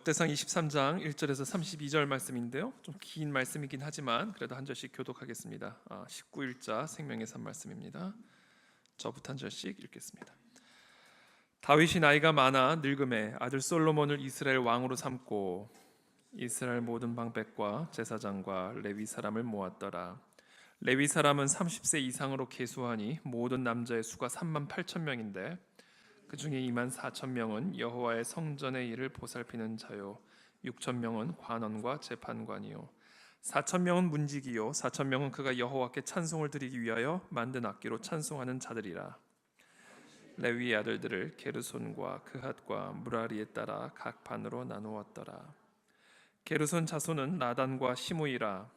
역대상 23장 1절에서 32절 말씀인데요. 좀 긴 말씀이긴 하지만 그래도 한 절씩 교독하겠습니다. 19일자 생명의 산 말씀입니다. 저부터 한 절씩 읽겠습니다. 다윗이 나이가 많아 늙음에 아들 솔로몬을 이스라엘 왕으로 삼고 이스라엘 모든 방백과 제사장과 레위 사람을 모았더라. 레위 사람은 30세 이상으로 계수하니 모든 남자의 수가 3만 8천 명인데 그 중에 2만 4천 명은 여호와의 성전의 일을 보살피는 자요 6천 명은 관원과 재판관이요 4천 명은 문지기요 4천 명은 그가 여호와께 찬송을 드리기 위하여 만든 악기로 찬송하는 자들이라. 레위의 아들들을 게르손과 그핫과 무라리에 따라 각 반으로 나누었더라. 게르손 자손은 라단과 시므이라.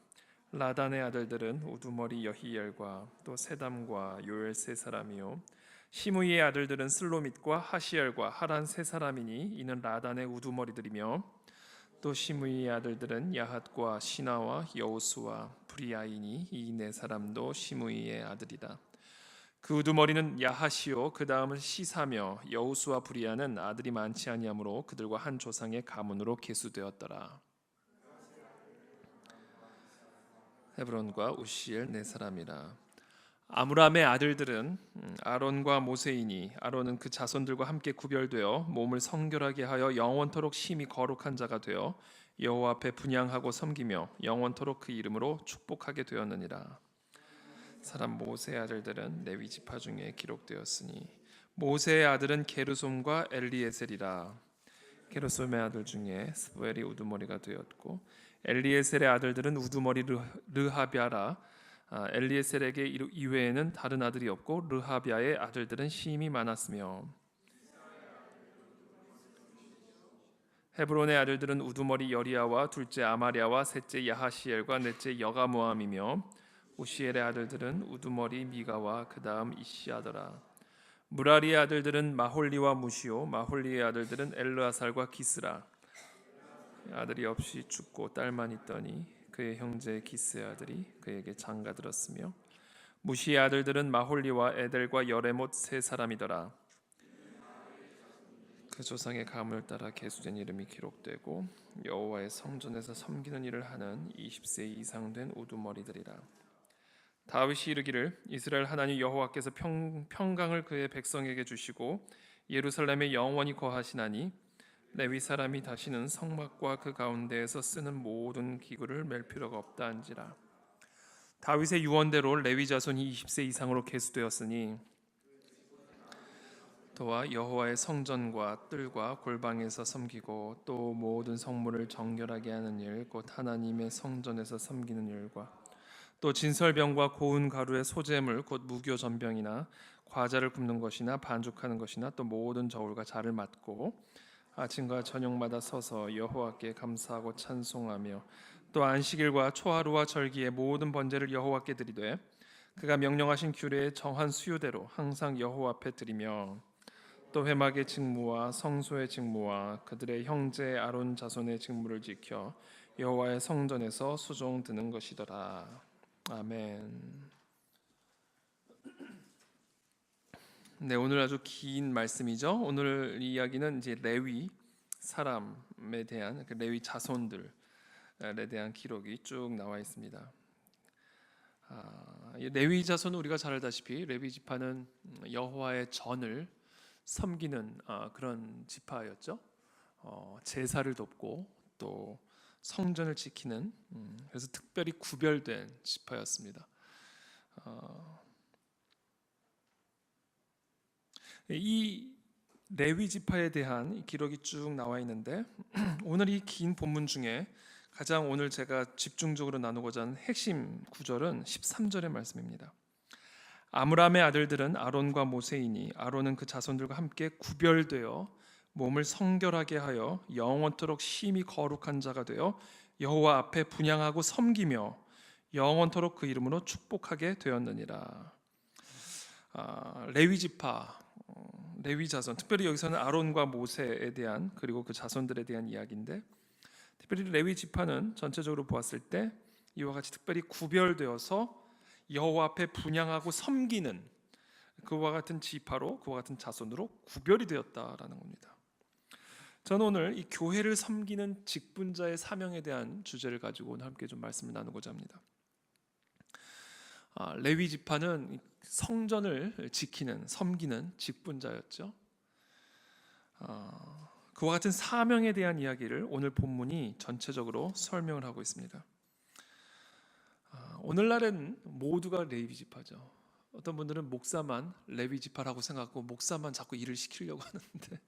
라단의 아들들은 우두머리 여히엘과 또 세담과 요엘 세 사람이요 시므이의 아들들은 슬로밋과 하시엘과 하란 세 사람이니 이는 라단의 우두머리들이며 또 시므이의 아들들은 야핫과 시나와 여우수와 브리아이니 이 네 사람도 시므이의 아들이다. 그 우두머리는 야핫이요 그 다음은 시사며 여우수와 브리아는 아들이 많지 아니하므로 그들과 한 조상의 가문으로 계수되었더라. 헤브론과 우시엘 네 사람이라. 아므람의 아들들은 아론과 모세이니 아론은 그 자손들과 함께 구별되어 몸을 성결하게 하여 영원토록 심히 거룩한 자가 되어 여호와 앞에 분향하고 섬기며 영원토록 그 이름으로 축복하게 되었느니라. 사람 모세의 아들들은 레위 지파 중에 기록되었으니 모세의 아들은 게르솜과 엘리에셀이라. 게르솜의 아들 중에 스부엘이 우두머리가 되었고 엘리에셀의 아들들은 우두머리 르하비아라. 엘리에셀에게 이외에는 다른 아들이 없고 르하비아의 아들들은 심히 많았으며 헤브론의 아들들은 우두머리 여리야와 둘째 아마랴와 셋째 야하시엘과 넷째 여가모함이며 우시엘의 아들들은 우두머리 미가와 그 다음 이시아더라. 무라리의 아들들은 마홀리와 무시오 마홀리의 아들들은 엘르아살과 기스라. 아들이 없이 죽고 딸만 있더니 그의 형제 기스의 아들이 그에게 장가들었으며 무시의 아들들은 마홀리와 에델과 여레못 세 사람이더라. 그 조상의 가문을 따라 계수된 이름이 기록되고 여호와의 성전에서 섬기는 일을 하는 20세 이상 된 우두머리들이라. 다윗이 이르기를 이스라엘 하나님 여호와께서 평강을 그의 백성에게 주시고 예루살렘에 영원히 거하시나니 레위 사람이 다시는 성막과 그 가운데에서 쓰는 모든 기구를 맬 필요가 없다 한지라. 다윗의 유언대로 레위 자손이 20세 이상으로 계수되었으니 또한 여호와의 성전과 뜰과 골방에서 섬기고 또 모든 성물을 정결하게 하는 일 곧 하나님의 성전에서 섬기는 일과 또 진설병과 고운 가루의 소재물 곧 무교 전병이나 과자를 굽는 것이나 반죽하는 것이나 또 모든 저울과 자를 맡고 아침과 저녁마다 서서 여호와께 감사하고 찬송하며 또 안식일과 초하루와 절기의 모든 번제를 여호와께 드리되 그가 명령하신 규례의 정한 수요대로 항상 여호와 앞에 드리며 또 회막의 직무와 성소의 직무와 그들의 형제 아론 자손의 직무를 지켜 여호와의 성전에서 수종 드는 것이더라. 아멘. 네, 오늘 아주 긴 말씀이죠. 오늘 이야기는 이제 레위 사람에 대한 그 레위 자손들에 대한 기록이 쭉 나와 있습니다. 레위 자손은 우리가 잘 알다시피 레위 지파는 여호와의 전을 섬기는 그런 지파였죠. 제사를 돕고 또 성전을 지키는 그래서 특별히 구별된 지파였습니다. 이 레위 지파에 대한 기록이 쭉 나와 있는데 오늘 이 긴 본문 중에 가장 오늘 제가 집중적으로 나누고자 하는 핵심 구절은 13절의 말씀입니다. 아므람의 아들들은 아론과 모세이니 아론은 그 자손들과 함께 구별되어 몸을 성결하게 하여 영원토록 심히 거룩한 자가 되어 여호와 앞에 분향하고 섬기며 영원토록 그 이름으로 축복하게 되었느니라. 레위 지파, 레위 자손, 특별히 여기서는 아론과 모세에 대한 그리고 그 자손들에 대한 이야기인데 특별히 레위 지파는 전체적으로 보았을 때 이와 같이 특별히 구별되어서 여호와 앞에 분향하고 섬기는 그와 같은 지파로 그와 같은 자손으로 구별이 되었다라는 겁니다. 저는 오늘 이 교회를 섬기는 직분자의 사명에 대한 주제를 가지고 오늘 함께 좀 말씀을 나누고자 합니다. 레위 지파는 성전을 지키는, 섬기는 직분자였죠. 그와 같은 사명에 대한 이야기를 오늘 본문이 전체적으로 설명을 하고 있습니다. 오늘날은 모두가 레위 지파죠. 어떤 분들은 목사만 레위 지파라고 생각하고 목사만 자꾸 일을 시키려고 하는데,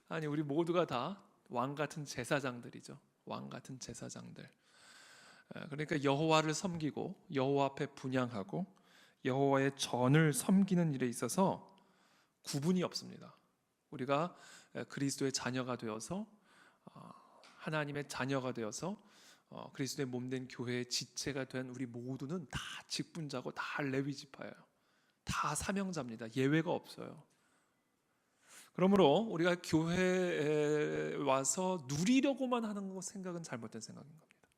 아니, 우리 모두가 다 왕 같은 제사장들이죠. 왕 같은 제사장들. 그러니까 여호와를 섬기고 여호와 앞에 분향하고 여호와의 전을 섬기는 일에 있어서 구분이 없습니다. 우리가 그리스도의 자녀가 되어서, 하나님의 자녀가 되어서 그리스도의 몸된 교회의 지체가 된 우리 모두는 다 직분자고 다 레위 지파예요. 다 사명자입니다. 예외가 없어요. 그러므로 우리가 교회에 와서 누리려고만 하는 생각은 잘못된 생각인 겁니다.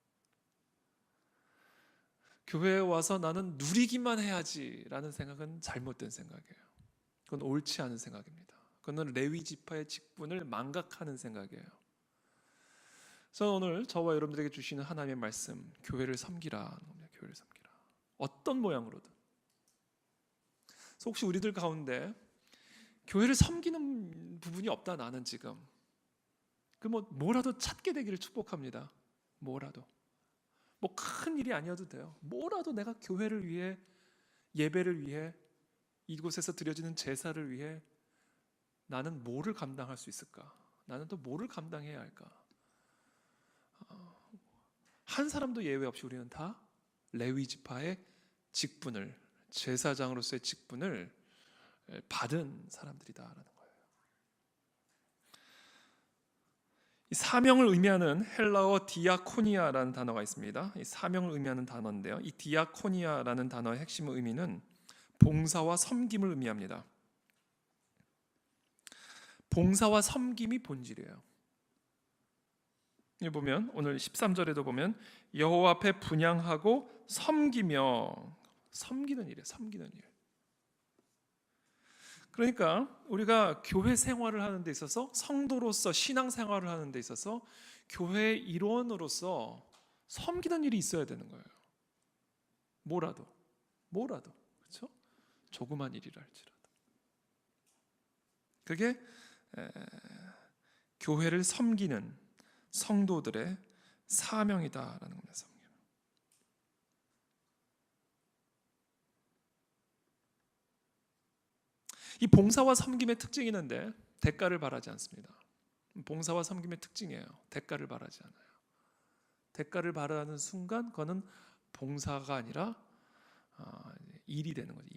교회에 와서 나는 누리기만 해야지라는 생각은 잘못된 생각이에요. 그건 옳지 않은 생각입니다. 그건 레위 지파의 직분을 망각하는 생각이에요. 저는 오늘 저와 여러분들에게 주시는 하나님의 말씀, 교회를 섬기라 겁니다. 교회를 섬기라. 어떤 모양으로든. 그래서 혹시 우리들 가운데 교회를 섬기는 부분이 없다, 나는 지금. 뭐라도 찾게 되기를 축복합니다. 뭐라도. 큰 일이 아니어도 돼요. 뭐라도 내가 교회를 위해, 예배를 위해, 이곳에서 드려지는 제사를 위해 나는 뭐를 감당할 수 있을까? 나는 또 뭐를 감당해야 할까? 한 사람도 예외 없이 우리는 다 레위 지파의 직분을, 제사장으로서의 직분을 받은 사람들이다라는 거예요. 이 사명을 의미하는 헬라어 디아코니아라는 단어가 있습니다. 이 사명을 의미하는 단어인데요. 이 디아코니아라는 단어의 핵심 의미는 봉사와 섬김을 의미합니다. 봉사와 섬김이 본질이에요. 여기 보면 오늘 13절에도 보면 여호와 앞에 분향하고 섬기며, 섬기는 일이에요. 섬기는 일. 그러니까 우리가 교회 생활을 하는 데 있어서, 성도로서 신앙 생활을 하는 데 있어서 교회의 일원으로서 섬기는 일이 있어야 되는 거예요. 뭐라도 그렇죠? 조그만 일이라 할지라도. 그게 교회를 섬기는 성도들의 사명이다라는 겁니다. 이 봉사와 섬김의 특징이 있는데 대가를 바라지 않습니다. 봉사와 섬김의 특징이에요. 대가를 바라지 않아요. 대가를 바라는 순간 그거는 봉사가 아니라 일이 되는 거죠.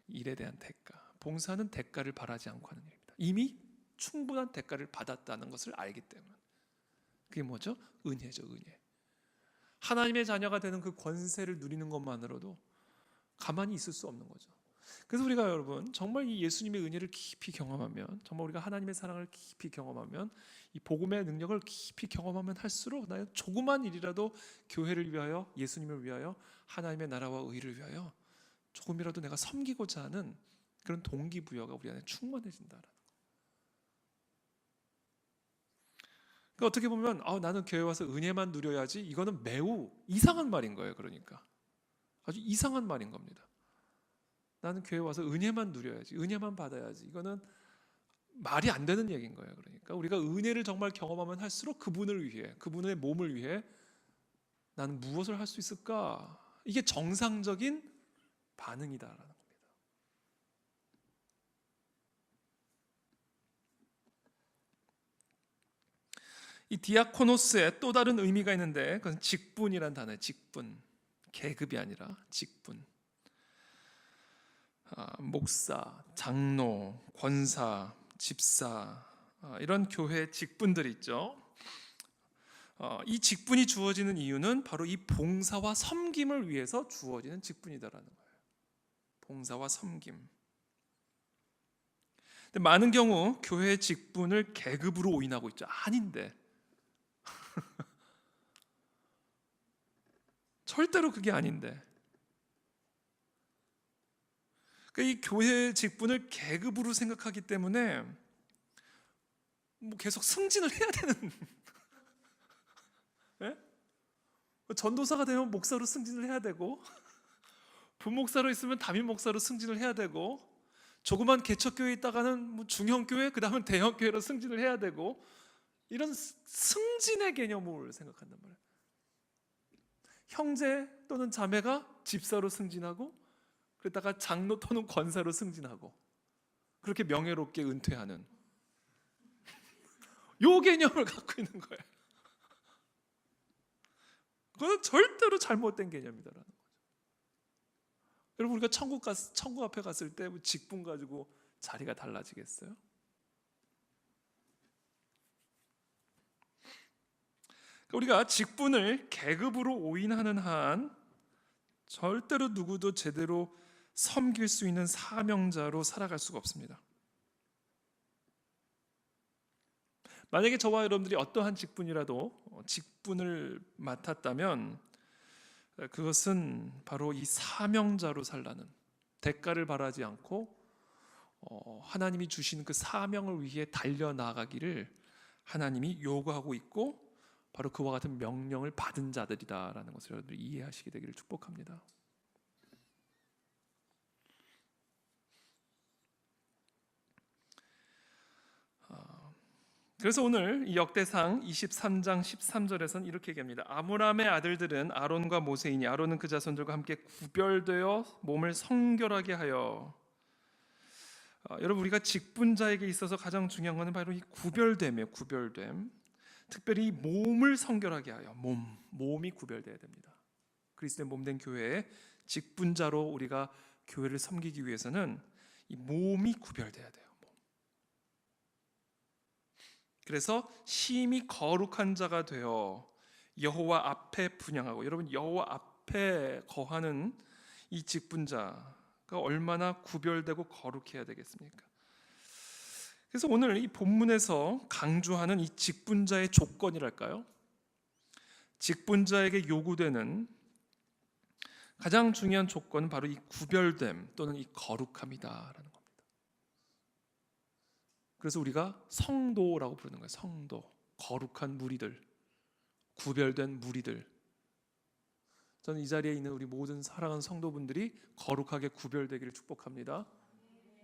일에 대한 대가. 봉사는 대가를 바라지 않고 하는 일입니다. 이미 충분한 대가를 받았다는 것을 알기 때문에. 그게 뭐죠? 은혜죠. 은혜. 하나님의 자녀가 되는 그 권세를 누리는 것만으로도 가만히 있을 수 없는 거죠. 그래서 우리가 여러분 정말 이 예수님의 은혜를 깊이 경험하면, 정말 우리가 하나님의 사랑을 깊이 경험하면, 이 복음의 능력을 깊이 경험하면 할수록 나의 조그만 일이라도 교회를 위하여, 예수님을 위하여, 하나님의 나라와 의를 위하여 조금이라도 내가 섬기고자 하는 그런 동기부여가 우리 안에 충만해진다라는 거. 그러니까 어떻게 보면 나는 교회 와서 은혜만 누려야지, 이거는 매우 이상한 말인 거예요. 그러니까 아주 이상한 말인 겁니다. 나는 교회 와서 은혜만 누려야지, 은혜만 받아야지, 이거는 말이 안 되는 얘기인 거예요. 그러니까 우리가 은혜를 정말 경험하면 할수록 그분을 위해, 그분의 몸을 위해 나는 무엇을 할 수 있을까? 이게 정상적인 반응이다라는 겁니다. 이 디아코노스의 또 다른 의미가 있는데 그것은 직분이란 단어예요. 직분. 계급이 아니라 직분. 목사, 장로, 권사, 집사, 이런 교회 직분들이 있죠. 이 직분이 주어지는 이유는 바로 이 봉사와 섬김을 위해서 주어지는 직분이다라는 거예요. 봉사와 섬김. 근데 많은 경우 교회의 직분을 계급으로 오인하고 있죠. 아닌데. 절대로 그게 아닌데. 이 교회의 직분을 계급으로 생각하기 때문에 뭐 계속 승진을 해야 되는 예? 전도사가 되면 목사로 승진을 해야 되고 부목사로 있으면 담임 목사로 승진을 해야 되고 조그만 개척교회에 있다가는 뭐 중형교회 그 다음은 대형교회로 승진을 해야 되고 이런 승진의 개념을 생각한단 말이에요. 형제 또는 자매가 집사로 승진하고 그러다가 장로 또는 권사로 승진하고 그렇게 명예롭게 은퇴하는 요 개념을 갖고 있는 거예요. 그건 절대로 잘못된 개념이다라는 거죠. 여러분 우리가 천국 앞에 갔을 때 직분 가지고 자리가 달라지겠어요? 우리가 직분을 계급으로 오인하는 한 절대로 누구도 제대로 섬길 수 있는 사명자로 살아갈 수가 없습니다. 만약에 저와 여러분들이 어떠한 직분이라도 직분을 맡았다면 그것은 바로 이 사명자로 살라는, 대가를 바라지 않고 하나님이 주신 그 사명을 위해 달려나가기를 하나님이 요구하고 있고 바로 그와 같은 명령을 받은 자들이다라는 것을 여러분들이 이해하시게 되기를 축복합니다. 그래서 오늘 이 역대상 23장 13절에서는 이렇게 얘기합니다. 아므람의 아들들은 아론과 모세이니 아론은 그 자손들과 함께 구별되어 몸을 성결하게 하여. 여러분 우리가 직분자에게 있어서 가장 중요한 것은 바로 이 구별됨이에요. 구별됨. 특별히 몸을 성결하게 하여. 몸이 구별돼야 됩니다. 그리스도의 몸된 교회의 직분자로 우리가 교회를 섬기기 위해서는 이 몸이 구별돼야 돼요. 그래서 심히 거룩한 자가 되어 여호와 앞에 분향하고, 여러분 여호와 앞에 거하는 이 직분자가 얼마나 구별되고 거룩해야 되겠습니까? 그래서 오늘 이 본문에서 강조하는 이 직분자의 조건이랄까요? 직분자에게 요구되는 가장 중요한 조건은 바로 이 구별됨 또는 이 거룩함이다라는 겁니다. 그래서 우리가 성도라고 부르는 거예요. 성도, 거룩한 무리들, 구별된 무리들. 저는 이 자리에 있는 우리 모든 사랑하는 성도분들이 거룩하게 구별되기를 축복합니다.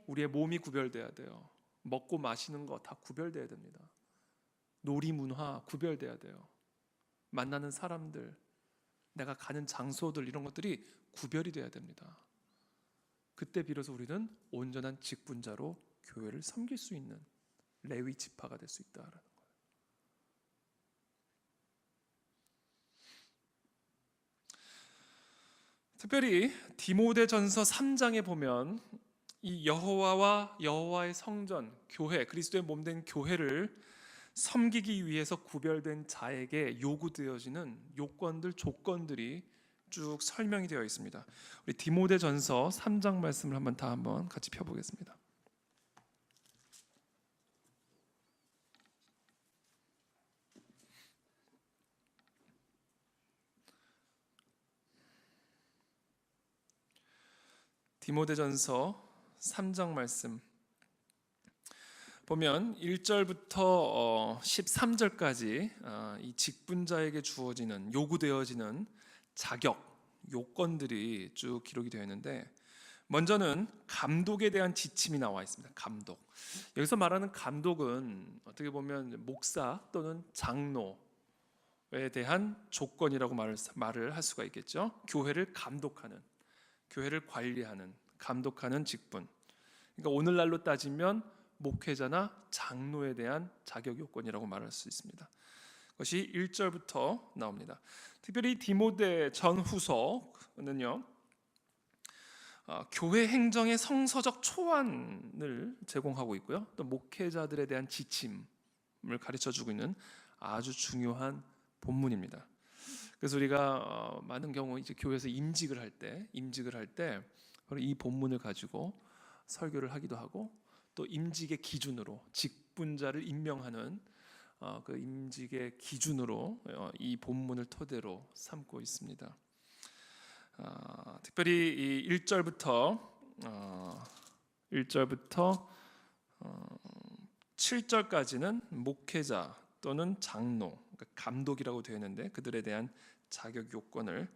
우리의 몸이 구별돼야 돼요. 먹고 마시는 거 다 구별돼야 됩니다. 놀이 문화 구별돼야 돼요. 만나는 사람들, 내가 가는 장소들, 이런 것들이 구별이 돼야 됩니다. 그때 비로소 우리는 온전한 직분자로 교회를 섬길 수 있는 레위 지파가 될 수 있다라는 거예요. 특별히 디모데전서 3장에 보면 이 여호와와 여호와의 성전, 교회, 그리스도의 몸된 교회를 섬기기 위해서 구별된 자에게 요구되어지는 요건들, 조건들이 쭉 설명이 되어 있습니다. 우리 디모데전서 3장 말씀을 한번 같이 펴보겠습니다. 디모데전서 3장 말씀 보면 1절부터 13절까지 이 직분자에게 주어지는, 요구되어지는 자격, 요건들이 쭉 기록이 되어 있는데, 먼저는 감독에 대한 지침이 나와 있습니다. 감독. 여기서 말하는 감독은 어떻게 보면 목사 또는 장로에 대한 조건이라고 말을 할 수가 있겠죠. 교회를 감독하는, 교회를 관리하는, 감독하는 직분. 그러니까 오늘날로 따지면 목회자나 장로에 대한 자격 요건이라고 말할 수 있습니다. 그것이 1절부터 나옵니다. 특별히 디모데 전후서는요, 교회 행정의 성서적 초안을 제공하고 있고요, 또 목회자들에 대한 지침을 가르쳐주고 있는 아주 중요한 본문입니다. 그래서 우리가 많은 경우 이제 교회에서 임직을 할 때 바로 이 본문을 가지고 설교를 하기도 하고, 또 임직의 기준으로 직분자를 임명하는 그 임직의 기준으로 이 본문을 토대로 삼고 있습니다. 특별히 이 1절부터 7절까지는 목회자 또는 장로, 그러니까 감독이라고 되어 있는데 그들에 대한 자격 요건을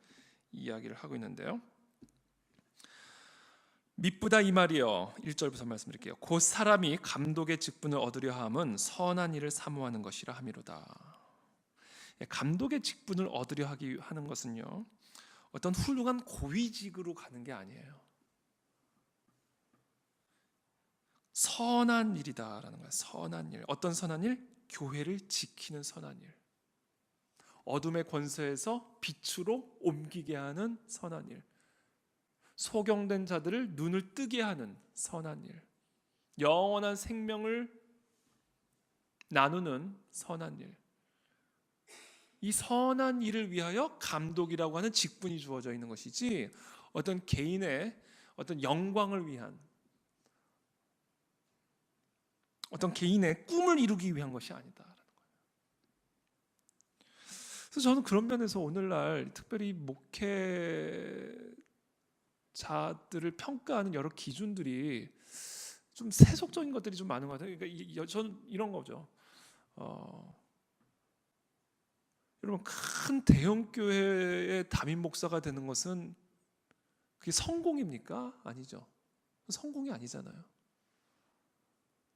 이야기를 하고 있는데요. 미쁘다 이 말이여, 1절부터 말씀드릴게요. 곧 사람이 감독의 직분을 얻으려 함은 선한 일을 사모하는 것이라 함이로다. 감독의 직분을 얻으려 하는 것은요, 어떤 훌륭한 고위직으로 가는 게 아니에요. 선한 일이다라는 거예요. 선한 일. 어떤 선한 일? 교회를 지키는 선한 일. 어둠의 권세에서 빛으로 옮기게 하는 선한 일. 소경된 자들을 눈을 뜨게 하는 선한 일. 영원한 생명을 나누는 선한 일. 이 선한 일을 위하여 감독이라고 하는 직분이 주어져 있는 것이지 어떤 개인의 어떤 영광을 위한, 어떤 개인의 꿈을 이루기 위한 것이 아니다라는 거예요. 그래서 저는 그런 면에서 오늘날 특별히 목회자들을 평가하는 여러 기준들이 좀 세속적인 것들이 좀 많은 것 같아요. 그러니까 저는 이런 거죠. 여러분, 큰 대형 교회의 담임 목사가 되는 것은 그게 성공입니까? 아니죠. 성공이 아니잖아요.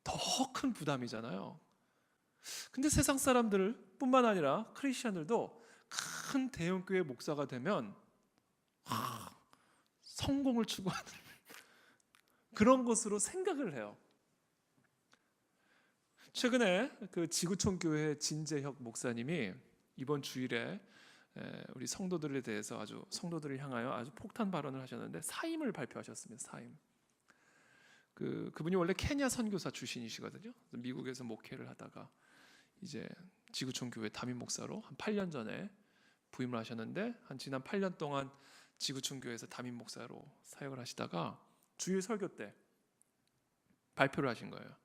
더 큰 부담이잖아요. 근데 세상 사람들 뿐만 아니라 크리스천들도 큰 대형 교회 목사가 되면 성공을 추구하는 그런 것으로 생각을 해요. 최근에 그 지구촌 교회 진재혁 목사님이 이번 주일에 우리 성도들에 대해서 성도들을 향하여 아주 폭탄 발언을 하셨는데 사임을 발표하셨습니다. 사임. 그분이 원래 케냐 선교사 출신이시거든요. 미국에서 목회를 하다가 이제 지구촌 교회 담임 목사로 한 8년 전에 부임을 하셨는데 지난 8년 동안 지구촌 교회에서 담임 목사로 사역을 하시다가 주일 설교 때 발표를 하신 거예요.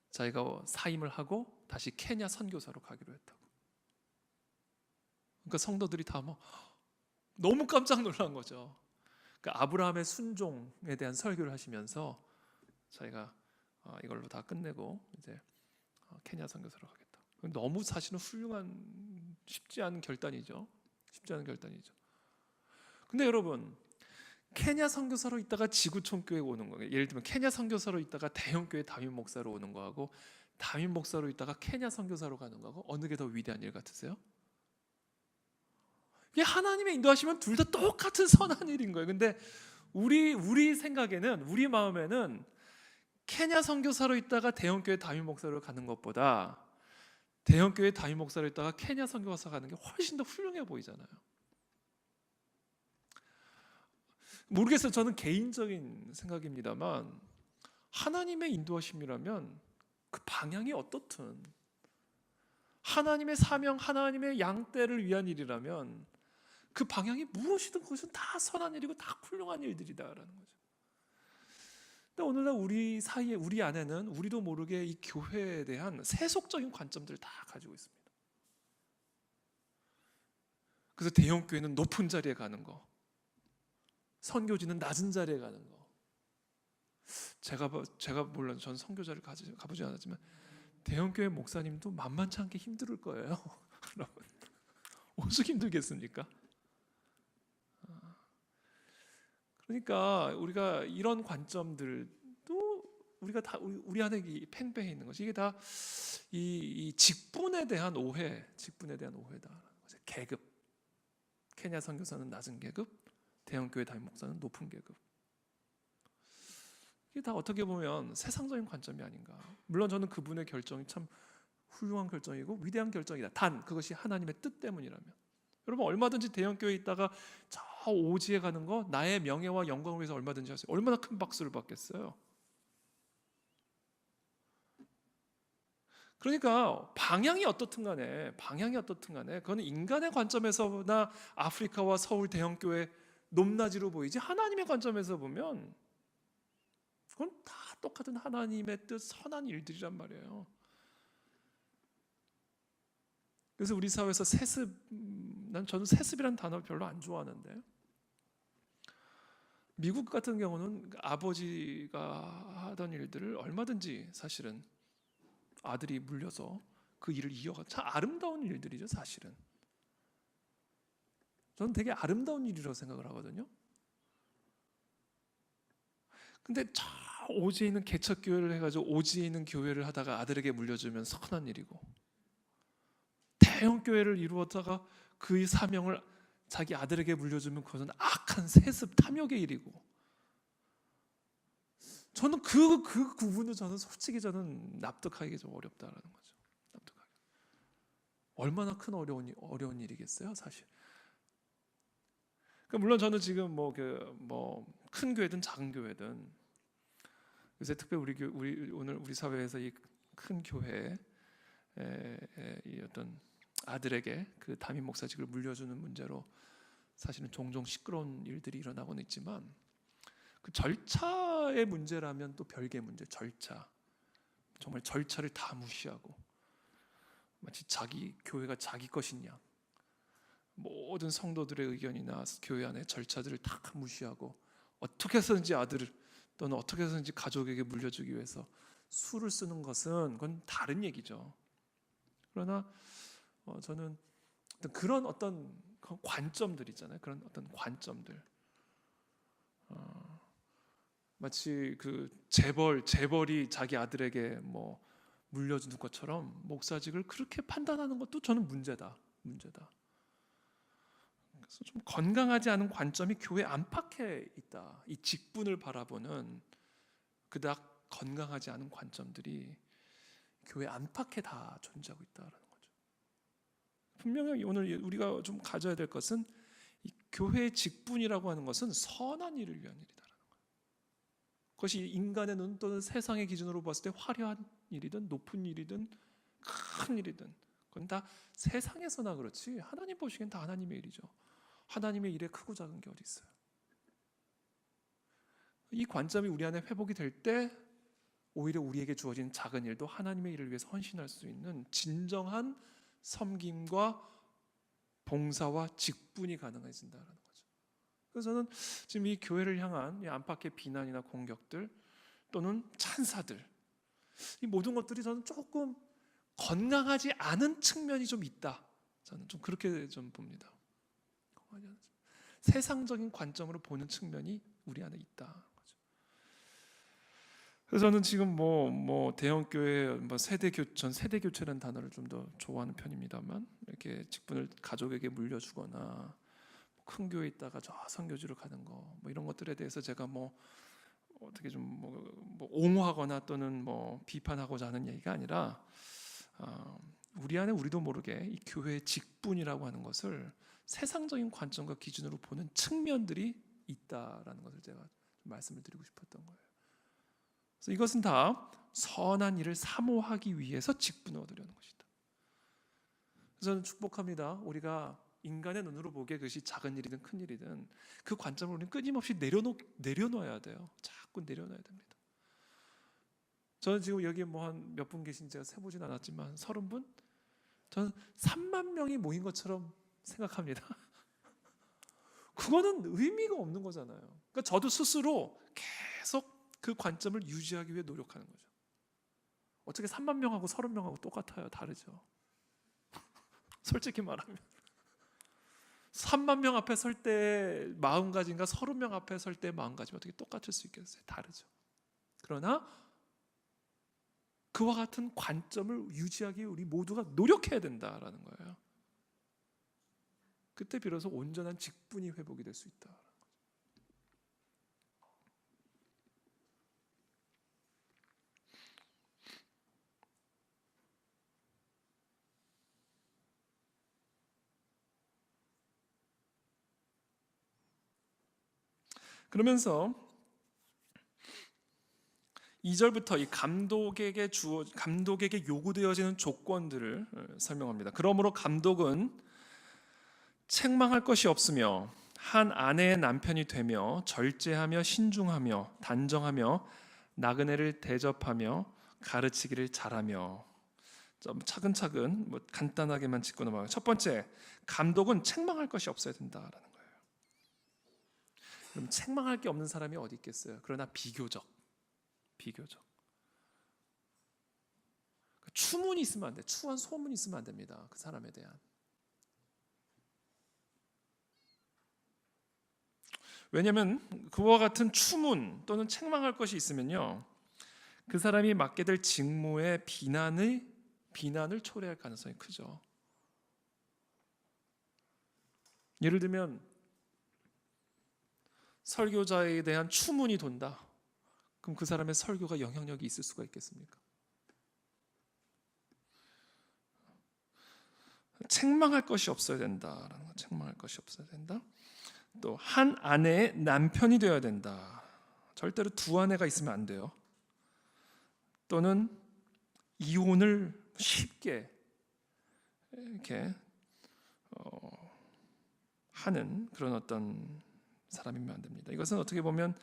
자기가 사임을 하고 다시 케냐 선교사로 가기로 했다고. 그러니까 성도들이 다 너무 깜짝 놀란 거죠. 그러니까 아브라함의 순종에 대한 설교를 하시면서 자기가 이걸로 다 끝내고 이제 케냐 선교사로 가겠다. 너무 사실은 훌륭한, 쉽지 않은 결단이죠. 쉽지 않은 결단이죠. 근데 여러분, 케냐 선교사로 있다가 지구촌 교회에 오는 거예요. 예를 들면 케냐 선교사로 있다가 대형 교회 담임 목사로 오는 거하고 담임 목사로 있다가 케냐 선교사로 가는 거하고 어느 게 더 위대한 일 같으세요? 이게 하나님의 인도하시면 둘 다 똑같은 선한 일인 거예요. 근데 우리 생각에는, 우리 마음에는 케냐 선교사로 있다가 대형 교회 담임 목사로 가는 것보다 대형 교회 담임 목사로 있다가 케냐 선교사 가는 게 훨씬 더 훌륭해 보이잖아요. 모르겠어요. 저는 개인적인 생각입니다만 하나님의 인도하심이라면 그 방향이 어떻든 하나님의 사명, 하나님의 양떼를 위한 일이라면 그 방향이 무엇이든 그것은 다 선한 일이고 다 훌륭한 일들이다라는 거죠. 근데 오늘날 우리 사이에, 우리 안에는 우리도 모르게 이 교회에 대한 세속적인 관점들을 다 가지고 있습니다. 그래서 대형 교회는 높은 자리에 가는 거, 선교지는 낮은 자리에 가는 거. 제가 물론 전 선교자를 가보지 않았지만 대형 교회 목사님도 만만치 않게 힘들 거예요. 여러분, 어떻게 힘들겠습니까? 그러니까 우리가 이런 관점들도 우리가 다 우리 안에 팽배해 있는 것이, 이게 다 이 직분에 대한 오해다. 계급. 케냐 선교사는 낮은 계급, 대형 교회 담임 목사는 높은 계급. 이게 다 어떻게 보면 세상적인 관점이 아닌가. 물론 저는 그분의 결정이 참 훌륭한 결정이고 위대한 결정이다. 단 그것이 하나님의 뜻 때문이라면. 여러분, 얼마든지 대형 교회에 있다가 저 오지에 가는 거 나의 명예와 영광을 위해서 얼마든지 하세요. 얼마나 큰 박수를 받겠어요. 그러니까 방향이 어떻든 간에 그거는 인간의 관점에서나 아프리카와 서울 대형 교회 높낮이로 보이지 하나님의 관점에서 보면 그건 다 똑같은 하나님의 뜻, 선한 일들이란 말이에요. 그래서 우리 사회에서 저는 세습이라는 단어 별로 안 좋아하는데, 미국 같은 경우는 아버지가 하던 일들을 얼마든지 사실은 아들이 물려서 그 일을 이어가 참 아름다운 일들이죠. 사실은 저는 되게 아름다운 일이라고 생각을 하거든요. 근데 저 오지에 있는 개척교회를 해가지고 오지에 있는 교회를 하다가 아들에게 물려주면 선한 일이고, 대형 교회를 이루었다가 그의 사명을 자기 아들에게 물려주면 그것은 악한 세습 탐욕의 일이고, 저는 그 구분을 저는 솔직히 저는 납득하기 좀 어렵다라는 거죠. 납득하기. 얼마나 큰 어려운 일이겠어요, 사실. 그러니까 물론 저는 지금 큰 교회든 작은 교회든, 요새 특별히 우리 오늘 우리 사회에서 이 큰 교회에 이 어떤 아들에게 그 담임 목사직을 물려주는 문제로 사실은 종종 시끄러운 일들이 일어나고는 있지만, 그 절차의 문제라면 또 별개의 문제. 정말 절차를 다 무시하고 마치 자기 교회가 자기 것인 양 모든 성도들의 의견이나 교회 안의 절차들을 다 무시하고 어떻게 해서든지 아들을 또는 어떻게 해서든지 가족에게 물려주기 위해서 수를 쓰는 것은 그건 다른 얘기죠. 그러나 저는 그런 어떤 관점들 있잖아요. 그런 어떤 관점들, 마치 그 재벌이 자기 아들에게 물려주는 것처럼 목사직을 그렇게 판단하는 것도 저는 문제다. 그래서 좀 건강하지 않은 관점이 교회 안팎에 있다. 이 직분을 바라보는 그닥 건강하지 않은 관점들이 교회 안팎에 다 존재하고 있다라는 거죠. 분명히 오늘 우리가 좀 가져야 될 것은 이 교회의 직분이라고 하는 것은 선한 일을 위한 일이다라는 거예요. 그것이 인간의 눈 또는 세상의 기준으로 봤을 때 화려한 일이든 높은 일이든 큰 일이든 그건 다 세상에서나 그렇지 하나님 보시기엔 다 하나님의 일이죠. 하나님의 일에 크고 작은 게 어디 있어요? 이 관점이 우리 안에 회복이 될 때 오히려 우리에게 주어진 작은 일도 하나님의 일을 위해서 헌신할 수 있는 진정한 섬김과 봉사와 직분이 가능해진다는 거죠. 그래서 저는 지금 이 교회를 향한 이 안팎의 비난이나 공격들 또는 찬사들, 이 모든 것들이 저는 조금 건강하지 않은 측면이 좀 있다. 저는 좀 그렇게 좀 봅니다. 세상적인 관점으로 보는 측면이 우리 안에 있다. 그래서 저는 지금 대형 교회 세대 교체라는 단어를 좀 더 좋아하는 편입니다만, 이렇게 직분을 가족에게 물려주거나 큰 교회에 있다가 저 선교지로 가는 거 이런 것들에 대해서 제가 어떻게 좀 옹호하거나 또는 비판하고자 하는 얘기가 아니라, 우리 안에 우리도 모르게 이 교회의 직분이라고 하는 것을 세상적인 관점과 기준으로 보는 측면들이 있다라는 것을 제가 말씀을 드리고 싶었던 거예요. 그래서 이것은 다 선한 일을 사모하기 위해서 직분을 얻으려는 것이다. 그래서 저는 축복합니다. 우리가 인간의 눈으로 보기에 그것이 작은 일이든 큰 일이든 그 관점을 우리는 끊임없이 내려놓아야 돼요. 자꾸 내려놔야 됩니다. 저는 지금 여기 한 몇 분 계신지 제가 세보진 않았지만 30분? 저는 3만 명이 모인 것처럼 생각합니다. 그거는 의미가 없는 거잖아요. 그러니까 저도 스스로 계속 그 관점을 유지하기 위해 노력하는 거죠. 어떻게 3만 명하고 30명하고 똑같아요? 다르죠. 솔직히 말하면 3만 명 앞에 설 때 마음가짐과 30명 앞에 설 때 마음가짐이 어떻게 똑같을 수 있겠어요? 다르죠. 그러나 그와 같은 관점을 유지하기 위해 우리 모두가 노력해야 된다라는 거예요. 그때 비로소 온전한 직분이 회복이 될 수 있다. 그러면서 2절부터 이 감독에게 요구되어지는 조건들을 설명합니다. 그러므로 감독은 책망할 것이 없으며 한 아내의 남편이 되며 절제하며 신중하며 단정하며 나그네를 대접하며 가르치기를 잘하며. 좀 차근차근 간단하게만 짚고 넘어가요. 첫 번째, 감독은 책망할 것이 없어야 된다라는 거예요. 그럼 책망할 게 없는 사람이 어디 있겠어요? 그러나 비교적 추문이 있으면 안 돼. 추한 소문이 있으면 안 됩니다. 그 사람에 대한. 왜냐하면 그와 같은 추문 또는 책망할 것이 있으면요, 그 사람이 맡게 될 직무의 비난을 초래할 가능성이 크죠. 예를 들면 설교자에 대한 추문이 돈다. 그럼 그 사람의 설교가 영향력이 있을 수가 있겠습니까? 책망할 것이 없어야 된다라는 거. 책망할 것이 없어야 된다. 또 한 아내의 남편이 되어야 된다. 절대로 두 아내가 있으면 안 돼요. 또는 이혼을 쉽게 이렇게 하는 그런 어떤 사람이면 안 됩니다. 이것은 어떻게 보면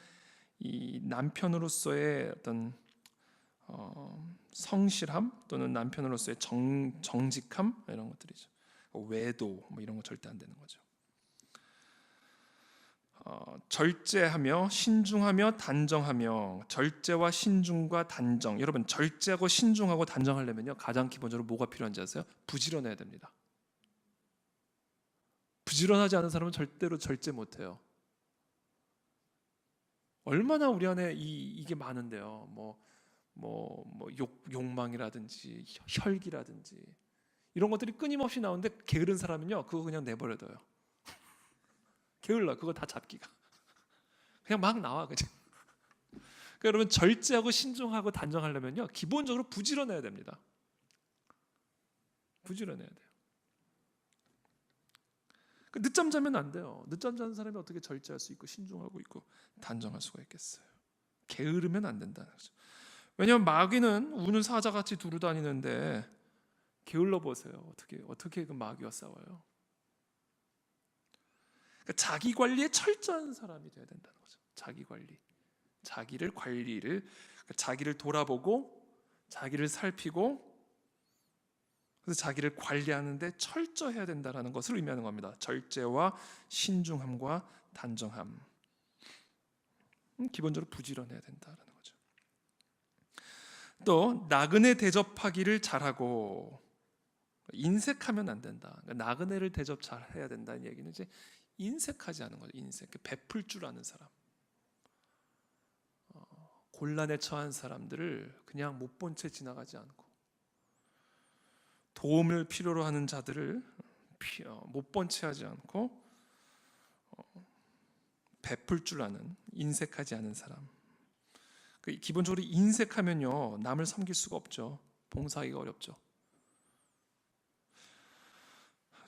이 남편으로서의 어떤 성실함 또는 남편으로서의 정직함 이런 것들이죠. 외도 뭐 이런 거 절대 안 되는 거죠. 절제하며 신중하며 단정하며. 절제와 신중과 단정. 여러분, 절제하고 신중하고 단정하려면요, 가장 기본적으로 뭐가 필요한지 아세요? 부지런해야 됩니다. 부지런하지 않은 사람은 절대로 절제 못해요. 얼마나 우리 안에 이게 많은데요. 욕망이라든지 혈기라든지 이런 것들이 끊임없이 나오는데, 게으른 사람은요, 그거 그냥 내버려둬요. 게을러, 그거 다 잡기가. 그냥 막 나와, 그죠? 그러니까 여러분, 절제하고 신중하고 단정하려면요, 기본적으로 부지런해야 됩니다. 부지런해야 돼요. 늦잠 자면 안 돼요. 늦잠 자는 사람이 어떻게 절제할 수 있고 신중하고 있고 단정할 수가 있겠어요? 게으르면 안 된다는 거죠. 왜냐하면 마귀는 우는 사자같이 두루 다니는데, 게을러 보세요. 어떻게 그 마귀와 싸워요? 그러니까 자기 관리에 철저한 사람이 돼야 된다는 거죠. 자기 관리, 자기를 돌아보고 자기를 살피고, 그래서 자기를 관리하는데 철저해야 된다는 것을 의미하는 겁니다. 절제와 신중함과 단정함. 기본적으로 부지런해야 된다는 거죠. 또 나그네 대접하기를 잘하고. 인색하면 안 된다. 그러니까 나그네를 대접 잘해야 된다는 얘기는 이제 인색하지 않은 거죠. 인색, 베풀 줄 아는 사람. 곤란에 처한 사람들을 그냥 못 본 채 지나가지 않고, 도움을 필요로 하는 자들을 못 본 채 하지 않고, 베풀 줄 아는, 인색하지 않은 사람. 기본적으로 인색하면요, 남을 섬길 수가 없죠. 봉사하기가 어렵죠.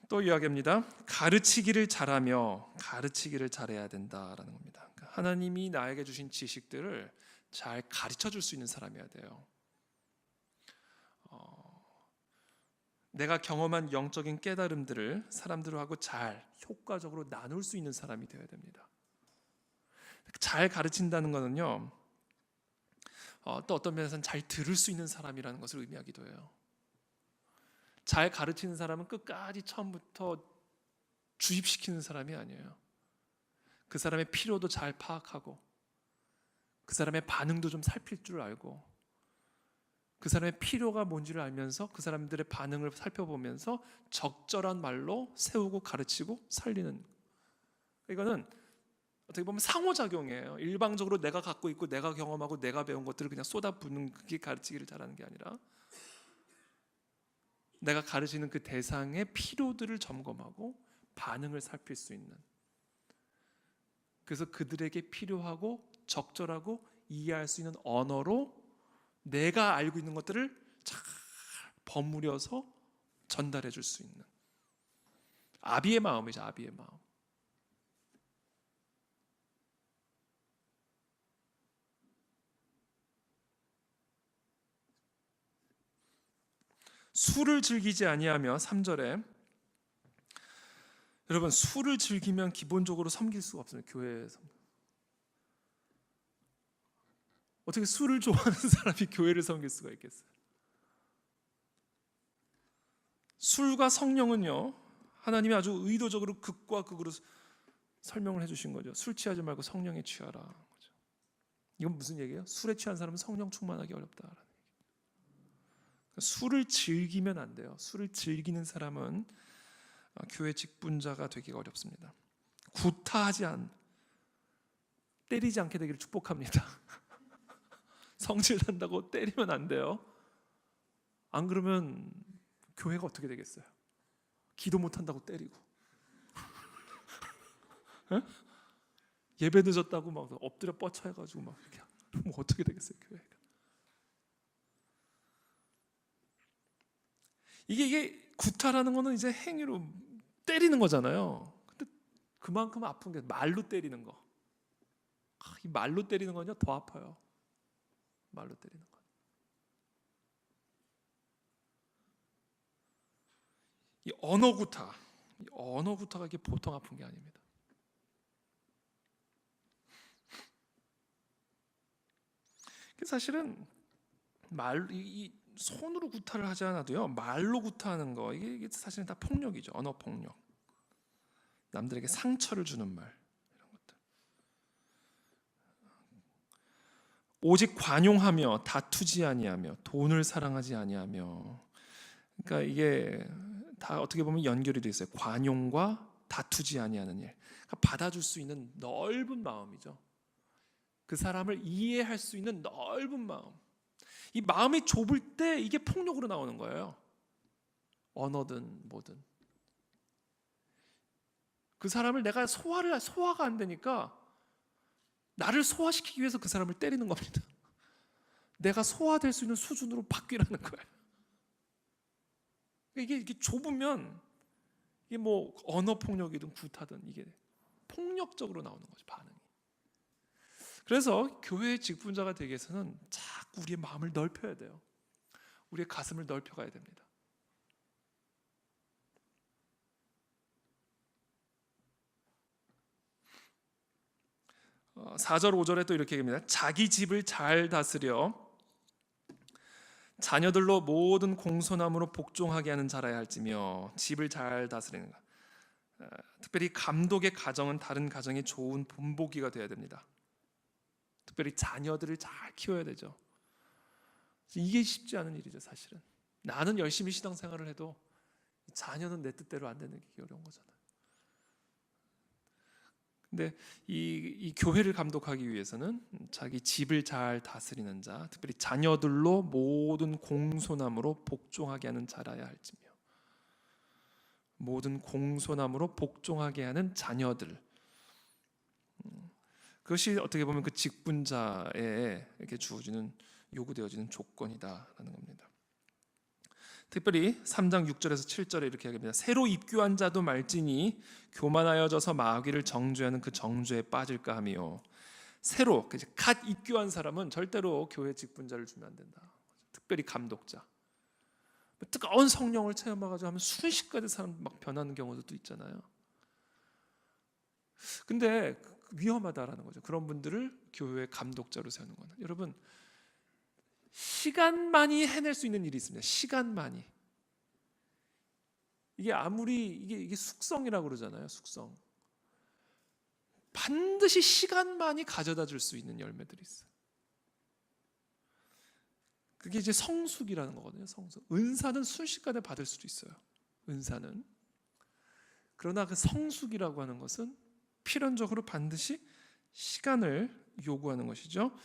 또 이야기합니다. 가르치기를 잘하며. 가르치기를 잘해야 된다라는 겁니다. 그러니까 하나님이 나에게 주신 지식들을 잘 가르쳐 줄 수 있는 사람이어야 돼요. 내가 경험한 영적인 깨달음들을 사람들하고 잘 효과적으로 나눌 수 있는 사람이 되어야 됩니다. 잘 가르친다는 것은요, 또 어떤 면에서는 잘 들을 수 있는 사람이라는 것을 의미하기도 해요. 잘 가르치는 사람은 끝까지 처음부터 주입시키는 사람이 아니에요. 그 사람의 필요도 잘 파악하고, 그 사람의 반응도 좀 살필 줄 알고, 그 사람의 필요가 뭔지를 알면서 그 사람들의 반응을 살펴보면서 적절한 말로 세우고 가르치고 살리는. 이거는 어떻게 보면 상호작용이에요. 일방적으로 내가 갖고 있고 내가 경험하고 내가 배운 것들을 그냥 쏟아붓는, 그게 가르치기를 잘하는 게 아니라, 내가 가르치는 그 대상의 필요들을 점검하고 반응을 살필 수 있는, 그래서 그들에게 필요하고 적절하고 이해할 수 있는 언어로 내가 알고 있는 것들을 잘 버무려서 전달해 줄 수 있는 아비의 마음이죠. 아비의 마음. 술을 즐기지 아니하며. 3절에 여러분, 술을 즐기면 기본적으로 섬길 수가 없습니다. 교회에서 어떻게 술을 좋아하는 사람이 교회를 섬길 수가 있겠어요? 술과 성령은요, 하나님이 아주 의도적으로 극과 극으로 설명을 해주신 거죠. 술 취하지 말고 성령에 취하라. 이건 무슨 얘기예요? 술에 취한 사람은 성령 충만하기 어렵다. 술을 즐기면 안 돼요. 술을 즐기는 사람은 교회 직분자가 되기가 어렵습니다. 구타하지 때리지 않게 되기를 축복합니다. 성질 난다고 때리면 안 돼요. 안 그러면 교회가 어떻게 되겠어요? 기도 못한다고 때리고 예배 늦었다고 막 엎드려 뻗쳐가지고 막 이렇게 뭐 어떻게 되겠어요, 교회가? 이게 구타라는 거는 이제 행위로 때리는 거잖아요. 근데 그만큼 아픈 게 말로 때리는 거. 이 말로 때리는 거는요 더 아파요. 말로 때리는 거. 이 언어 구타가 이게 보통 아픈 게 아닙니다. 사실은 이 손으로 구타를 하지 않아도요 말로 구타하는 거 이게 사실은 다 폭력이죠. 언어 폭력. 남들에게 상처를 주는 말 이런 것들. 오직 관용하며 다투지 아니하며 돈을 사랑하지 아니하며. 그러니까 이게 다 어떻게 보면 연결이 돼 있어요. 관용과 다투지 아니하는 일. 그러니까 받아줄 수 있는 넓은 마음이죠. 그 사람을 이해할 수 있는 넓은 마음. 이 마음이 좁을 때 이게 폭력으로 나오는 거예요. 언어든 뭐든. 그 사람을 내가 소화가 안 되니까 나를 소화시키기 위해서 그 사람을 때리는 겁니다. 내가 소화될 수 있는 수준으로 바뀌라는 거예요. 이게 좁으면 이게 뭐 언어 폭력이든 구타든 이게 폭력적으로 나오는 거죠, 반응이. 그래서 교회의 직분자가 되기 위해서는 자꾸 우리의 마음을 넓혀야 돼요. 우리의 가슴을 넓혀가야 됩니다. 4절 5절에 또 이렇게 얘기합니다. 자기 집을 잘 다스려 자녀들로 모든 공손함으로 복종하게 하는 자라야 할지며. 집을 잘 다스리는 것. 특별히 감독의 가정은 다른 가정의 좋은 본보기가 되어야 됩니다. 특별히 자녀들을 잘 키워야 되죠. 이게 쉽지 않은 일이죠, 사실은. 나는 열심히 신앙생활을 해도 자녀는 내 뜻대로 안 되는 게 어려운 거잖아요. 근데 이 교회를 감독하기 위해서는 자기 집을 잘 다스리는 자, 특별히 자녀들로 모든 공손함으로 복종하게 하는 자라야 할지며. 모든 공손함으로 복종하게 하는 자녀들. 그것이 어떻게 보면 그 직분자에 이렇게 주어지는 요구되어지는 조건이다라는 겁니다. 특별히 3장 6절에서 7절에 이렇게 얘기합니다. 새로 입교한 자도 말지니 교만하여져서 마귀를 정죄하는 그 정죄에 빠질까 하며. 새로 갓 입교한 사람은 절대로 교회 직분자를 주면 안 된다. 특별히 감독자. 뜨거운 성령을 체험해가지고 하면 순식간에 사람 막 변하는 경우도 있잖아요. 근데 위험하다라는 거죠. 그런 분들을 교회 감독자로 세우는 거는. 여러분, 시간만이 해낼 수 있는 일이 있습니다. 시간만이. 이게 아무리 이게 숙성이라고 그러잖아요. 숙성. 반드시 시간만이 가져다 줄 수 있는 열매들이 있어요. 그게 이제 성숙이라는 거거든요. 성숙. 은사는 순식간에 받을 수도 있어요. 은사는. 그러나 그 성숙이라고 하는 것은 필연적으로 반드시 시간을 요구하는 것이죠.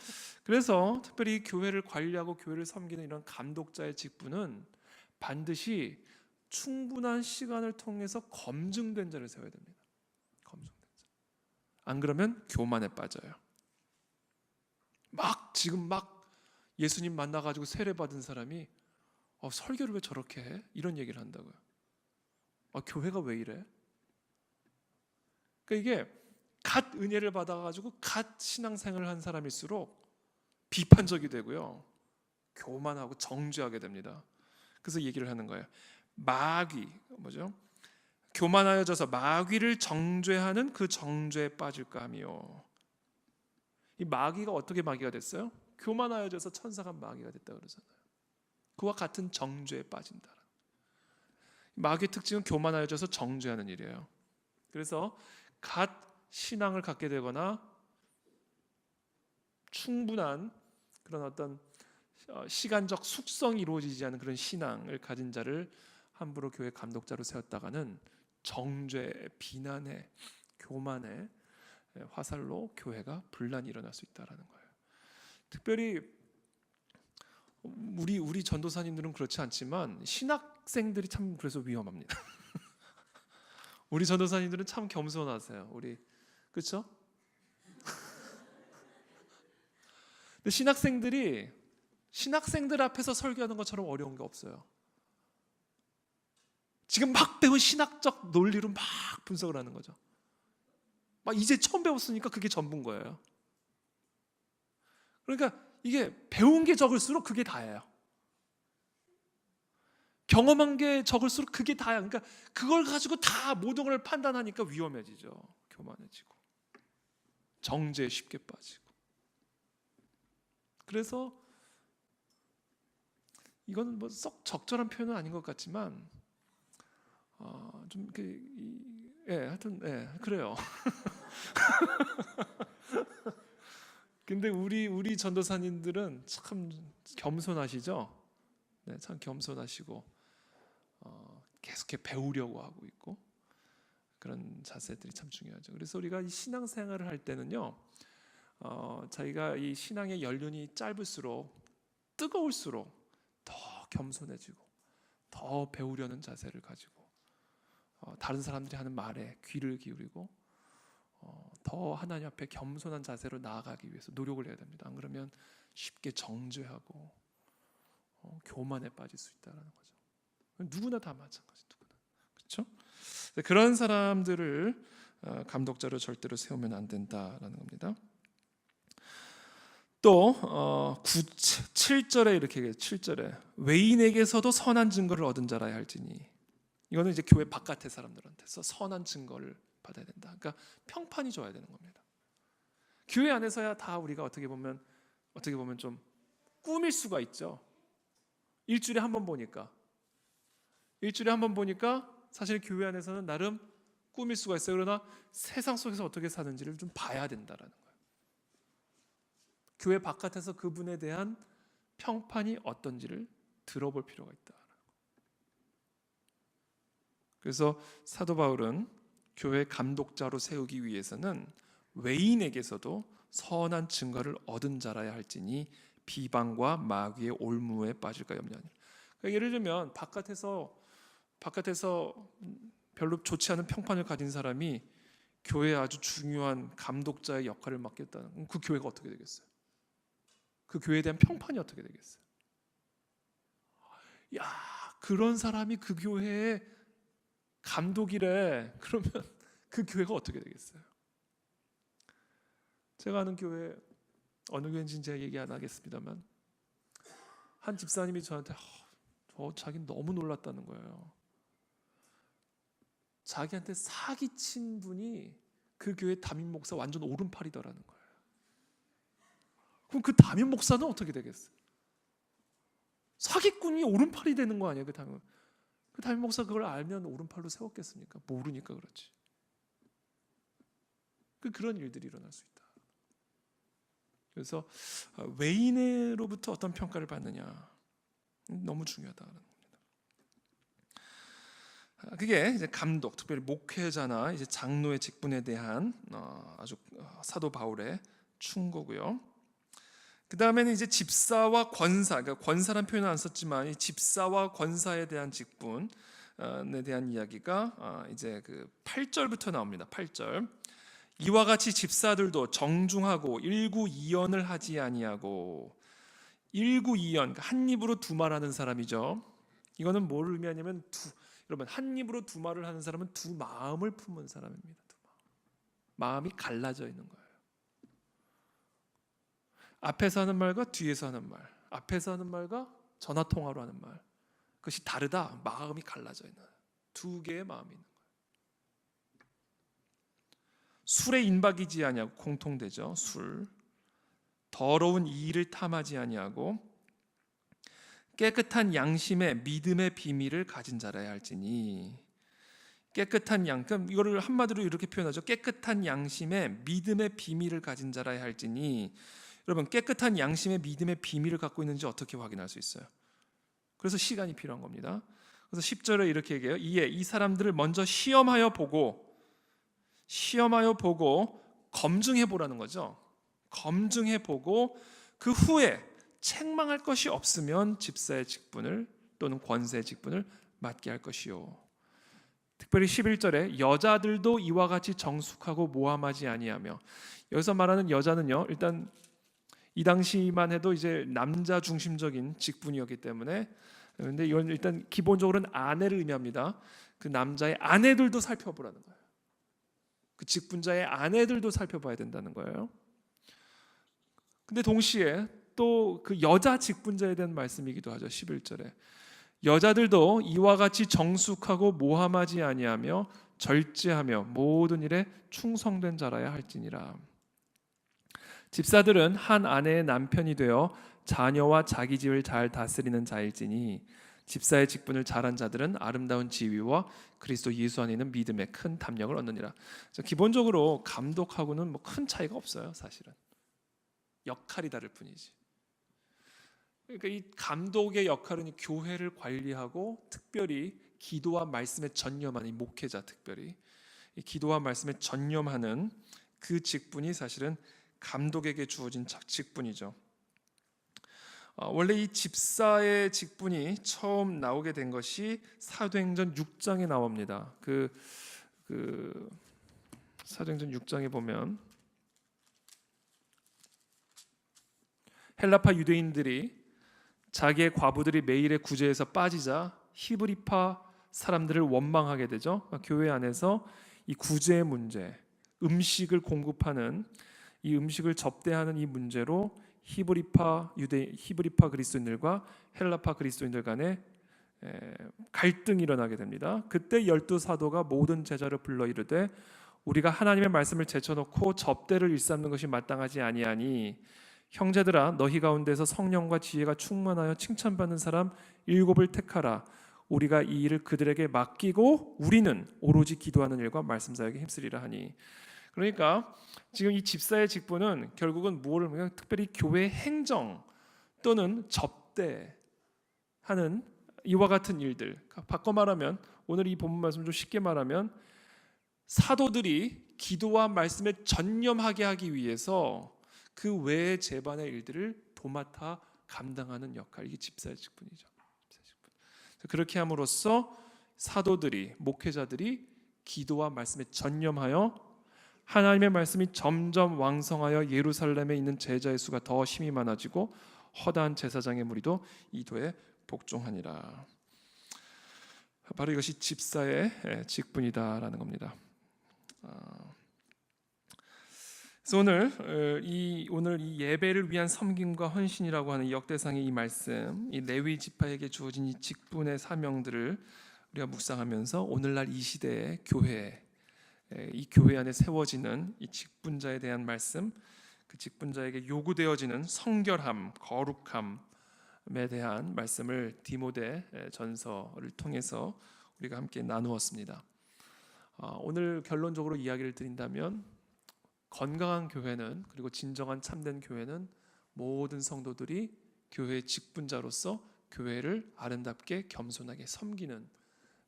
그래서 특별히 교회를 관리하고 교회를 섬기는 이런 감독자의 직분은 반드시 충분한 시간을 통해서 검증된 자를 세워야 됩니다. 검증된 자. 안 그러면 교만에 빠져요. 지금 예수님 만나가지고 세례받은 사람이 설교를 왜 저렇게 해? 이런 얘기를 한다고요. 교회가 왜 이래? 그러니까 이게 갓 은혜를 받아가지고 갓 신앙생활을 한 사람일수록 비판적이 되고요, 교만하고 정죄하게 됩니다. 그래서 얘기를 하는 거예요. 마귀 뭐죠? 교만하여져서 마귀를 정죄하는 그 정죄에 빠질까 하며. 이 마귀가 어떻게 마귀가 됐어요? 교만하여져서 천사가 마귀가 됐다 그러잖아요. 그와 같은 정죄에 빠진다. 마귀의 특징은 교만하여져서 정죄하는 일이에요. 그래서 갓 신앙을 갖게 되거나 충분한 그런 어떤 시간적 숙성이 이루어지지 않은 그런 신앙을 가진 자를 함부로 교회 감독자로 세웠다가는 정죄, 비난의, 교만의 화살로 교회가 분란이 일어날 수 있다라는 거예요. 특별히 우리 전도사님들은 그렇지 않지만 신학생들이 참 그래서 위험합니다. 우리 전도사님들은 참 겸손하세요. 우리 그렇죠? 근데 신학생들 앞에서 설교하는 것처럼 어려운 게 없어요. 지금 막 배운 신학적 논리로 막 분석을 하는 거죠. 막 이제 처음 배웠으니까 그게 전부인 거예요. 그러니까 이게 배운 게 적을수록 그게 다예요. 경험한 게 적을수록 그게 다야. 그러니까 그걸 가지고 다 모든 걸 판단하니까 위험해지죠. 교만해지고 정죄에 쉽게 빠지고. 그래서 이건 뭐 썩 적절한 표현은 아닌 것 같지만 좀 하여튼 그래요. 근데 우리 전도사님들은 참 겸손하시죠. 네, 참 겸손하시고 계속해 배우려고 하고 있고 그런 자세들이 참 중요하죠. 그래서 우리가 이 신앙생활을 할 때는요, 자기가 이 신앙의 연륜이 짧을수록 뜨거울수록 더 겸손해지고 더 배우려는 자세를 가지고 다른 사람들이 하는 말에 귀를 기울이고 더 하나님 앞에 겸손한 자세로 나아가기 위해서 노력을 해야 됩니다. 안 그러면 쉽게 정죄하고 교만에 빠질 수 있다는 거죠. 누구나 다 마찬가지, 누구나. 그렇죠? 그런 사람들을 감독자로 절대로 세우면 안 된다라는 겁니다. 또 7절에 이렇게 얘기해요. 7절에 외인에게서도 선한 증거를 얻은 자라야 할지니, 이거는 이제 교회 바깥의 사람들한테서 선한 증거를 받아야 된다. 그러니까 평판이 좋아야 되는 겁니다. 교회 안에서야 다 우리가 어떻게 보면 좀 꾸밀 수가 있죠. 일주일에 한 번 보니까 사실 교회 안에서는 나름 꾸밀 수가 있어요. 그러나 세상 속에서 어떻게 사는지를 좀 봐야 된다라는 거예요. 교회 바깥에서 그분에 대한 평판이 어떤지를 들어볼 필요가 있다. 그래서 사도 바울은 교회 감독자로 세우기 위해서는 외인에게서도 선한 증거를 얻은 자라야 할지니 비방과 마귀의 올무에 빠질까 염려하니라. 그러니까 예를 들면 바깥에서 별로 좋지 않은 평판을 가진 사람이 교회에 아주 중요한 감독자의 역할을 맡겠다는, 그 교회가 어떻게 되겠어요? 그 교회에 대한 평판이 어떻게 되겠어요? 야, 그런 사람이 그 교회의 감독이래. 그러면 그 교회가 어떻게 되겠어요? 제가 아는 교회, 어느 교회인지는 제가 얘기 안 하겠습니다만, 한 집사님이 저한테 자기는 너무 놀랐다는 거예요. 자기한테 사기친 분이 그 교회 담임 목사 완전 오른팔이더라는 거예요. 그럼 그 담임 목사는 어떻게 되겠어요? 사기꾼이 오른팔이 되는 거 아니에요? 그 담임 목사 그걸 알면 오른팔로 세웠겠습니까? 모르니까 그렇지. 그런 일들이 일어날 수 있다. 그래서 외인으로부터 어떤 평가를 받느냐 너무 중요하다는 겁니다. 그게 이제 감독, 특별히 목회자나 이제 장로의 직분에 대한 아주 사도 바울의 충고고요. 그 다음에는 이제 집사와 권사, 그러니까 권사란 표현은 안 썼지만 이 집사와 권사에 대한 직분에 대한 이야기가 이제 그 8절부터 나옵니다. 8절. 이와 같이 집사들도 정중하고 일구이연을 하지 아니하고, 일구이연, 그러니까 한 입으로 두 말하는 사람이죠. 이거는 뭘 의미하냐면 여러분, 한 입으로 두 말을 하는 사람은 두 마음을 품은 사람입니다. 마음이 갈라져 있는 거예요. 앞에서 하는 말과 뒤에서 하는 말, 앞에서 하는 말과 전화 통화로 하는 말, 그것이 다르다. 마음이 갈라져 있는 두 개의 마음이 있는 거예요. 술에 인박이지 아니하고, 공통되죠. 술. 더러운 이를 탐하지 아니하고 깨끗한 양심의 믿음의 비밀을 가진 자라야 할지니. 깨끗한 그럼 이거를 한마디로 이렇게 표현하죠. 깨끗한 양심의 믿음의 비밀을 가진 자라야 할지니. 여러분, 깨끗한 양심의 믿음의 비밀을 갖고 있는지 어떻게 확인할 수 있어요? 그래서 시간이 필요한 겁니다. 그래서 10절에 이렇게 얘기해요. 이에 이 사람들을 먼저 시험하여 보고 검증해 보라는 거죠. 검증해 보고 그 후에 책망할 것이 없으면 집사의 직분을 또는 권세의 직분을 맡게 할 것이요. 특별히 11절에 여자들도 이와 같이 정숙하고 모함하지 아니하며, 여기서 말하는 여자는요, 일단 이 당시만 해도 이제 남자 중심적인 직분이었기 때문에, 근데 이건 일단 기본적으로는 아내를 의미합니다. 그 남자의 아내들도 살펴보라는 거예요. 그 직분자의 아내들도 살펴봐야 된다는 거예요. 근데 동시에 또 그 여자 직분자에 대한 말씀이기도 하죠. 11절에 여자들도 이와 같이 정숙하고 모함하지 아니하며 절제하며 모든 일에 충성된 자라야 할지니라. 집사들은 한 아내의 남편이 되어 자녀와 자기 집을 잘 다스리는 자일지니 집사의 직분을 잘한 자들은 아름다운 지위와 그리스도 예수 안에 있는 믿음의 큰 담력을 얻느니라. 기본적으로 감독하고는 뭐 큰 차이가 없어요. 사실은 역할이 다를 뿐이지. 그러니까 이 감독의 역할은 이 교회를 관리하고 특별히 기도와 말씀에 전념하는 이 목회자, 특별히 이 기도와 말씀에 전념하는 그 직분이 사실은 감독에게 주어진 직분이죠. 원래 이 집사의 직분이 처음 나오게 된 것이 사도행전 6장에 나옵니다. 사도행전 6장에 보면 헬라파 유대인들이 자기의 과부들이 매일의 구제에서 빠지자 히브리파 사람들을 원망하게 되죠. 교회 안에서 이 구제의 문제, 음식을 공급하는 이 음식을 접대하는 이 문제로 히브리파 그리스도인들과 헬라파 그리스도인들 간에 갈등이 일어나게 됩니다. 그때 12사도가 모든 제자를 불러 이르되 우리가 하나님의 말씀을 제쳐놓고 접대를 일삼는 것이 마땅하지 아니하니 형제들아 너희 가운데서 성령과 지혜가 충만하여 칭찬받는 사람 7을 택하라. 우리가 이 일을 그들에게 맡기고 우리는 오로지 기도하는 일과 말씀 사역에 힘쓰리라 하니. 그러니까 지금 이 집사의 직분은 결국은 무엇을 보면 특별히 교회 행정 또는 접대하는 이와 같은 일들, 바꿔 말하면 오늘 이 본문 말씀 좀 쉽게 말하면 사도들이 기도와 말씀에 전념하게 하기 위해서 그 외의 제반의 일들을 도맡아 감당하는 역할, 이게 집사의 직분이죠. 그렇게 함으로써 사도들이, 목회자들이 기도와 말씀에 전념하여 하나님의 말씀이 점점 왕성하여 예루살렘에 있는 제자의 수가 더 힘이 많아지고 허다한 제사장의 무리도 이 도에 복종하니라. 바로 이것이 집사의 직분이다라는 겁니다. 그래서 오늘 이 예배를 위한 섬김과 헌신이라고 하는 역대상의 이 말씀, 이 레위 지파에게 주어진 이 직분의 사명들을 우리가 묵상하면서 오늘날 이 시대의 교회, 이 교회 안에 세워지는 이 직분자에 대한 말씀, 그 직분자에게 요구되어지는 성결함, 거룩함에 대한 말씀을 디모데 전서를 통해서 우리가 함께 나누었습니다. 오늘 결론적으로 이야기를 드린다면 건강한 교회는, 그리고 진정한 참된 교회는 모든 성도들이 교회의 직분자로서 교회를 아름답게 겸손하게 섬기는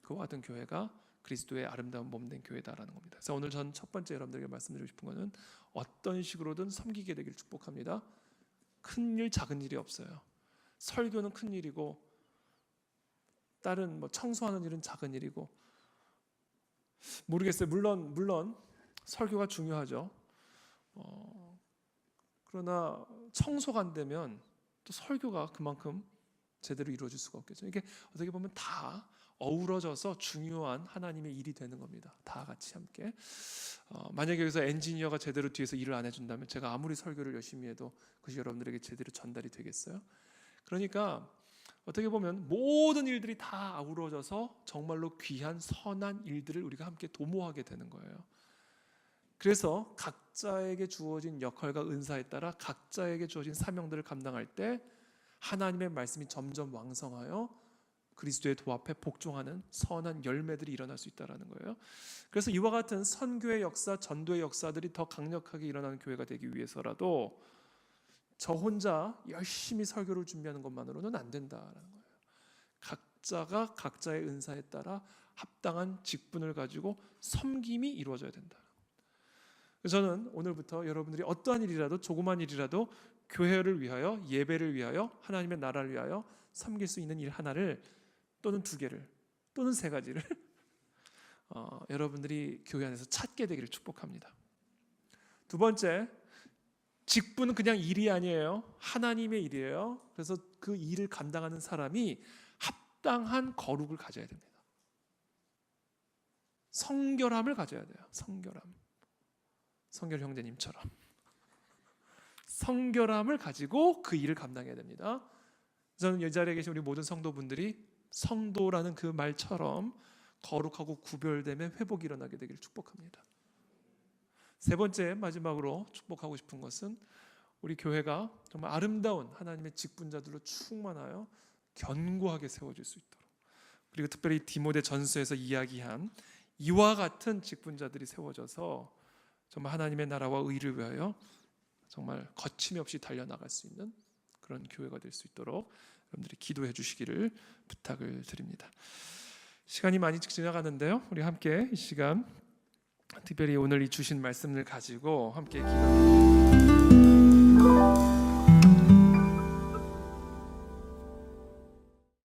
그와 같은 교회가 그리스도의 아름다운 몸된 교회다라는 겁니다. 그래서 오늘 전 첫 번째 여러분들에게 말씀드리고 싶은 것은 어떤 식으로든 섬기게 되길 축복합니다. 큰 일, 작은 일이 없어요. 설교는 큰 일이고 다른 청소하는 일은 작은 일이고, 모르겠어요. 물론 설교가 중요하죠. 그러나 청소가 안 되면 또 설교가 그만큼 제대로 이루어질 수가 없겠죠. 이게 어떻게 보면 다 어우러져서 중요한 하나님의 일이 되는 겁니다. 다 같이 함께. 만약에 여기서 엔지니어가 제대로 뒤에서 일을 안 해준다면 제가 아무리 설교를 열심히 해도 그것이 여러분들에게 제대로 전달이 되겠어요? 그러니까 어떻게 보면 모든 일들이 다 아우러져서 정말로 귀한 선한 일들을 우리가 함께 도모하게 되는 거예요. 그래서 각자에게 주어진 역할과 은사에 따라 각자에게 주어진 사명들을 감당할 때 하나님의 말씀이 점점 왕성하여 그리스도의 도 앞에 복종하는 선한 열매들이 일어날 수 있다는 거예요. 그래서 이와 같은 선교의 역사, 전도의 역사들이 더 강력하게 일어나는 교회가 되기 위해서라도 저 혼자 열심히 설교를 준비하는 것만으로는 안 된다라는 거예요. 각자가 각자의 은사에 따라 합당한 직분을 가지고 섬김이 이루어져야 된다. 그래서 저는 오늘부터 여러분들이 어떠한 일이라도, 조그만 일이라도 교회를 위하여, 예배를 위하여, 하나님의 나라를 위하여 섬길 수 있는 일 하나를, 또는 두 개를, 또는 세 가지를 여러분들이 교회 안에서 찾게 되기를 축복합니다. 두 번째, 직분은 그냥 일이 아니에요. 하나님의 일이에요. 그래서 그 일을 감당하는 사람이 합당한 거룩을 가져야 됩니다. 성결함을 가져야 돼요. 성결함. 성결 형제님처럼 성결함을 가지고 그 일을 감당해야 됩니다. 저는 이 자리에 계신 우리 모든 성도분들이 성도라는 그 말처럼 거룩하고 구별됨의 회복이 일어나게 되기를 축복합니다. 세 번째, 마지막으로 축복하고 싶은 것은 우리 교회가 정말 아름다운 하나님의 직분자들로 충만하여 견고하게 세워질 수 있도록, 그리고 특별히 디모데 전서에서 이야기한 이와 같은 직분자들이 세워져서 정말 하나님의 나라와 의를 위하여 정말 거침이 없이 달려나갈 수 있는 그런 교회가 될 수 있도록 여러분들이 기도해 주시기를 부탁을 드립니다. 시간이 많이 지나가는데요, 우리 함께 이 시간 특별히 오늘 이 주신 말씀을 가지고 함께 기도합니다.